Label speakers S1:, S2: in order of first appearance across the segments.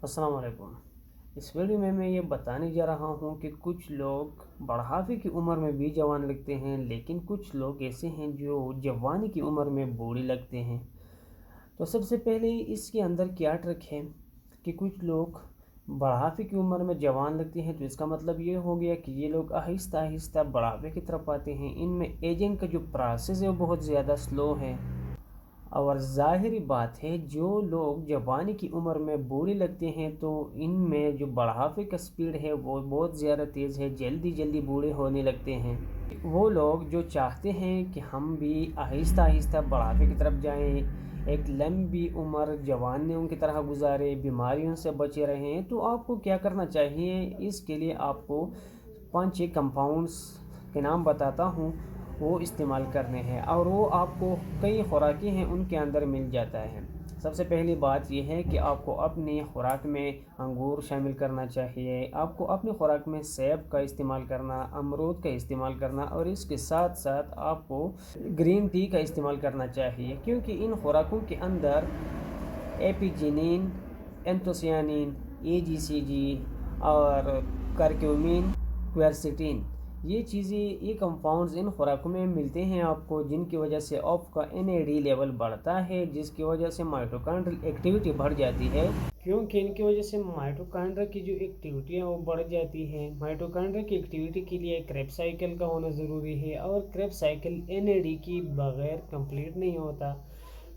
S1: السلام علیکم۔ اس ویڈیو میں یہ بتانے جا رہا ہوں کہ کچھ لوگ بڑھاپے کی عمر میں بھی جوان لگتے ہیں، لیکن کچھ لوگ ایسے ہیں جو جوانی کی عمر میں بوڑھے لگتے ہیں۔ تو سب سے پہلے اس کے اندر کیا ٹرک ہے کہ کچھ لوگ بڑھاپے کی عمر میں جوان لگتے ہیں، تو اس کا مطلب یہ ہو گیا کہ یہ لوگ آہستہ آہستہ بڑھاپے کی طرف آتے ہیں۔ ان میں ایجنگ کا جو پروسیس ہے وہ بہت زیادہ سلو ہے، اور ظاہری بات ہے جو لوگ جوانی کی عمر میں بوڑھے لگتے ہیں تو ان میں جو بڑھاپے کا سپیڈ ہے وہ بہت زیادہ تیز ہے، جلدی جلدی بوڑھے ہونے لگتے ہیں۔ وہ لوگ جو چاہتے ہیں کہ ہم بھی آہستہ آہستہ بڑھاپے کی طرف جائیں، ایک لمبی عمر جوانیوں کی طرح گزارے، بیماریوں سے بچے رہیں، تو آپ کو کیا کرنا چاہیے؟ اس کے لیے آپ کو 5-6 کمپاؤنڈس کے نام بتاتا ہوں، وہ استعمال کرنے ہیں، اور وہ آپ کو کئی خوراکیں ہیں ان کے اندر مل جاتا ہے۔ سب سے پہلی بات یہ ہے کہ آپ کو اپنی خوراک میں انگور شامل کرنا چاہیے، آپ کو اپنی خوراک میں سیب کا استعمال کرنا، امرود کا استعمال کرنا، اور اس کے ساتھ ساتھ آپ کو گرین ٹی کا استعمال کرنا چاہیے، کیونکہ ان خوراکوں کے اندر ایپیجینین، اینتوسیانین، AGCG اور کرکیومین، کوئرسیٹین، یہ چیزیں، یہ کمپاؤنڈز ان خوراکوں میں ملتے ہیں آپ کو، جن کی وجہ سے آپ کا NAD لیول بڑھتا ہے، جس کی وجہ سے مائٹوکانڈریل ایکٹیویٹی بڑھ جاتی ہے، کیونکہ ان کی وجہ سے مائٹوکانڈریا کی جو ایکٹیویٹی ہے وہ بڑھ جاتی ہے۔ مائٹوکانڈریا کی ایکٹیویٹی کے لیے کریب سائیکل کا ہونا ضروری ہے، اور کریب سائیکل NAD کی بغیر کمپلیٹ نہیں ہوتا۔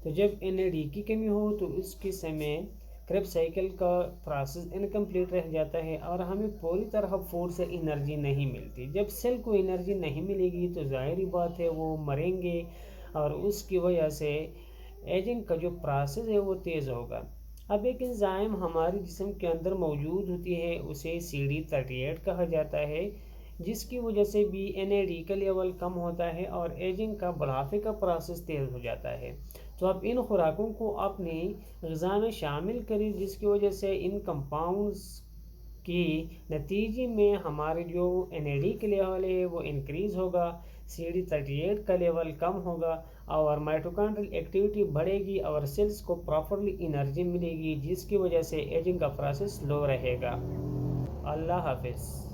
S1: تو جب NAD کی کمی ہو تو اس کے سمے کریب سائیکل کا پروسیس انکمپلیٹ رہ جاتا ہے، اور ہمیں پوری طرح فوڈ سے انرجی نہیں ملتی۔ جب سیل کو انرجی نہیں ملے گی تو ظاہری بات ہے وہ مریں گے، اور اس کی وجہ سے ایجنگ کا جو پروسیس ہے وہ تیز ہوگا۔ اب ایک انزائم ہمارے جسم کے اندر موجود ہوتی ہے، اسے CD38 کہا جاتا ہے، جس کی وجہ سے بھی NAD کا لیول کم ہوتا ہے اور ایجنگ کا، بڑھاپے کا پروسیس تیز ہو جاتا ہے۔ تو آپ ان خوراکوں کو اپنی غذا میں شامل کریں، جس کی وجہ سے ان کمپاؤنڈز کی نتیجے میں ہمارے جو NAD کے لیول ہے وہ انکریز ہوگا، CD38 کا لیول کم ہوگا، اور مائٹوکانڈریل ایکٹیویٹی بڑھے گی، اور سیلز کو پراپرلی انرجی ملے گی، جس کی وجہ سے ایجنگ کا پروسیس لو رہے گا۔ اللہ حافظ۔